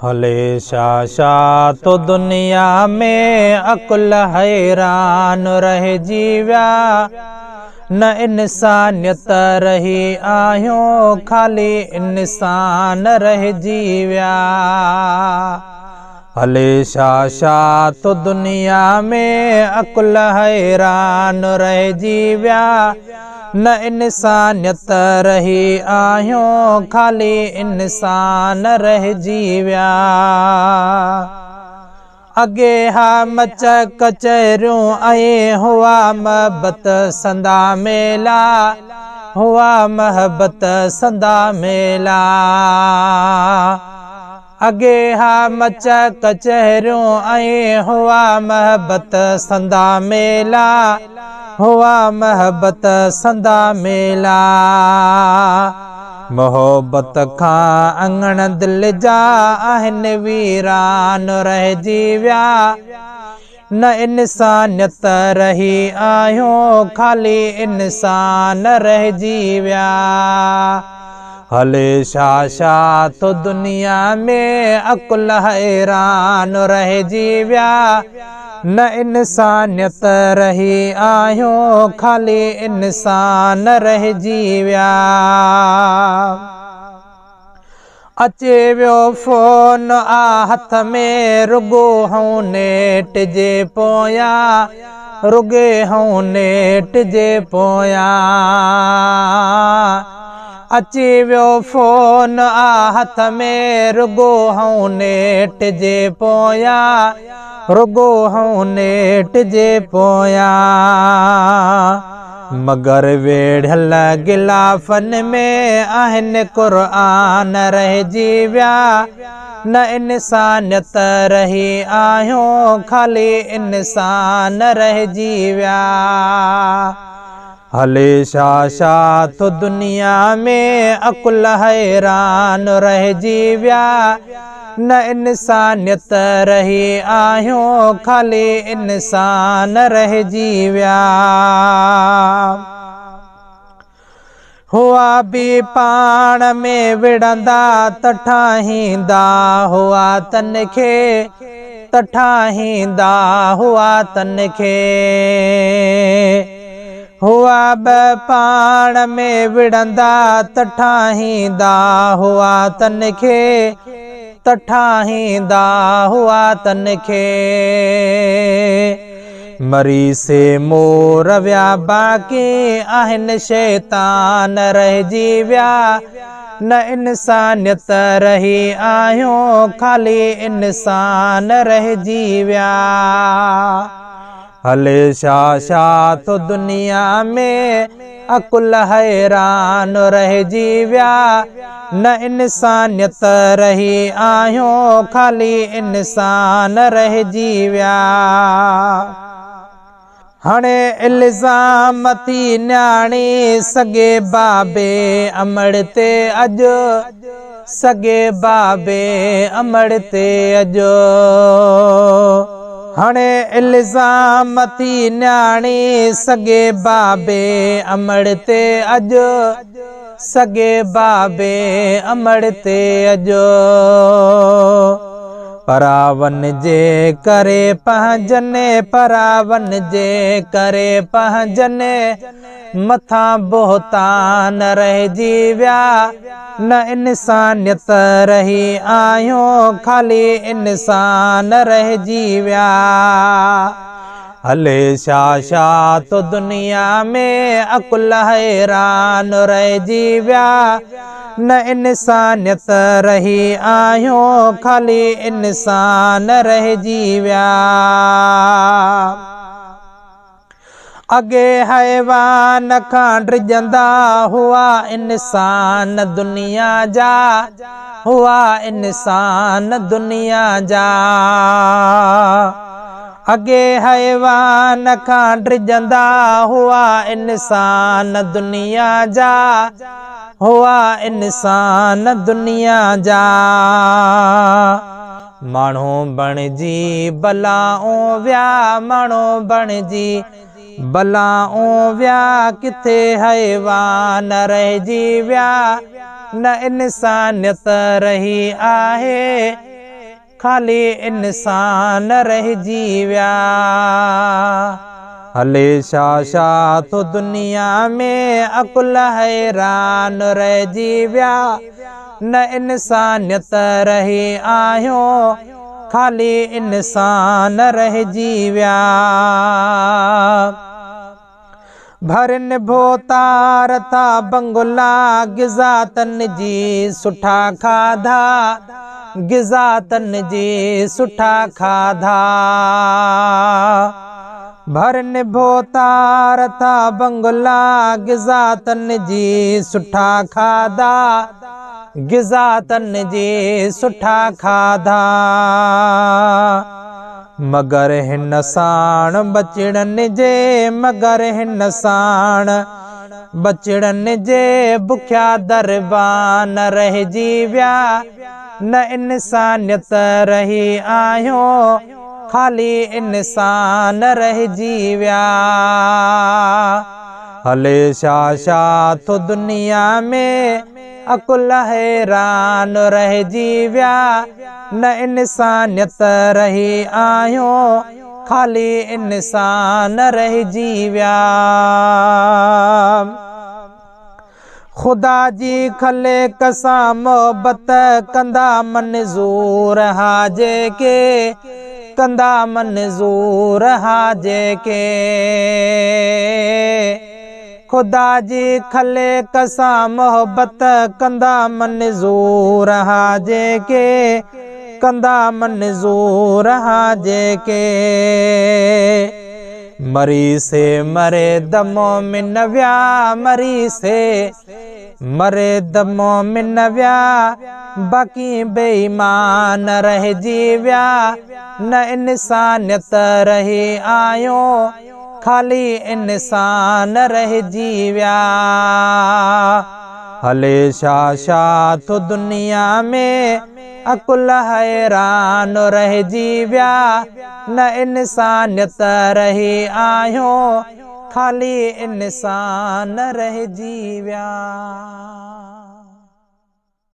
हले शाशा तो दुनिया में अकुल हैरान रह जीव्या न इंसानियत रही आहियो खाली इंसान रह जीव्या। हले शाशा तो दुनिया में अकुल हैरान रह जीव्या न इंसानियत रही आहियो खाली इंसान रह जीव्या। अगे हा मच कचहरियूं ऐं हुआ महबत संदा मेला, हुआ महबत संदा मेला। अगे हा मच कचहरियूं ऐं हुआ महबत संदा मेला, हुआ महबत संदा मेला। मोहब्बत खां अंगण दिल जा आहिनि वीरान रह जीव्या न इंसानियत रही आहियो खाली इंसान रह जीव्या। हले शाशा तो दुनिया में अकुल हैरान रह जीव्या न इंसानियत रही आहियो खाली इंसान रह जीव्या। अचे वियो फोन आ हथ में रुगो हूं नेट जे पोयां, रुगे हूं नेट जे पोयां। अची वियो फोन आ हथ में रुगो हूं नेट जे पोयां, रुगो हूं नेट जे पोयां। मगर वेढ़ियल गिलाफन में आहिनि क़ुरान रह जीव्या न इंसानियत रही आहियो खाली इंसान रह जीव्या। हले शाशा तो दुनिया में अकुल हैरान रह जीव्या न इंसानियत रही आहियो खाली इंसान रह जीव्या। हुआ भी पाण में विढ़ंदा त ठाहींदा हुआ तन खे, त ठाहींदा हुआ तन खे। हुआ ब पाण में विढ़ंदा त ठाहींदा हुआ तन खे, त ठाहींदा हुआ तन खे। मरी से मोर विया बाक़ी आहिनि शैतान रह जीव्या न इंसानियत रही आहियो खाली इंसान रह जीव्या। हले शाशा तो दुनिया में अकुल हैरान रह जीव्या न इंसानियत रही आहियो खाली इंसान रह जीव्या। हणे इल्ज़ाम थी न्याणी सगे बाबे अमड़ ते अॼु, सगे बाबे अमड़ ते अॼु। हणे इल्ज़ाम थी न्याणी सगे बाबे अमड़ ते अॼु, सगे बाबे अमड़ ते अॼु। परावन जे करे पंहिंजने, परावन जे करे पंहिंजने मथां बोहतान रह जीव्या न इंसानियत रही आहियो खाली इंसान रह जीव्या। हले शाशा तो दुनिया में अकुल हैरान रह जीव्या न इंसानियत रही आहियो खाली इंसान रह जीव्या। अगे हैवान खां डिॼंदा हुआ इंसान दुनिया जा, हुआ इंसान दुनिया जा। अगे हैवान खां डिॼंदा हुआ इंसान दुनिया जा, हुआ इंसान दुनिया जा। माण्हू बणिजी बलाऊं विया, माण्हू बणिजी बलाऊं विया किथे हैवान रहिजी विया न इंसानियत रही आहे खाली इंसान रहिजी विया। हले छा छा तो दुनिया में अकुल हैरान रहिजी विया। न इंसानियत रही आहियो खाली इंसान रहिजी विया। भरन भोतार था बंगुला गिज़ा तन जी सुठा खाधा। गिज़ा तन जी सुठा खाधा। भरन भोतार था बंगुला गिज़ा तन जी सुठा खाधा। गिज़ा तन जी सुठा खाधा। मगर हिन साण बचड़न जे मगर हिन साण बचड़न जे बुख्या दरबान रहिजी विया। न इंसानियत रही आहियो खाली इंसान रहिजी विया। हले छा छा तो दुनिया में अकुल हैरान रहिजी विया। न इंसानियत रही आहियो खाली इंसान रहिजी विया। खुदा जी खले कसा मोहबत कंदा मंज़ूर हा जेके। कंदा मंज़ूर हा जेके। खुदा जी खले कसा मोहबत कंदा मंज़ूर हा जेके। कंदा मंज़ूर हा जेके। मरी से मरे दमो मिन विया। मरी से मरे दमो मिन विया। बाक़ी बेईमान रहिजी विया। न इंसानियत रही आहियो खाली इंसान रहिजी विया। हले छा छा तो दुनिया में अकुल हैरान रहिजी विया। न इंसानियत रही आहियो खाली इंसान रहिजी विया।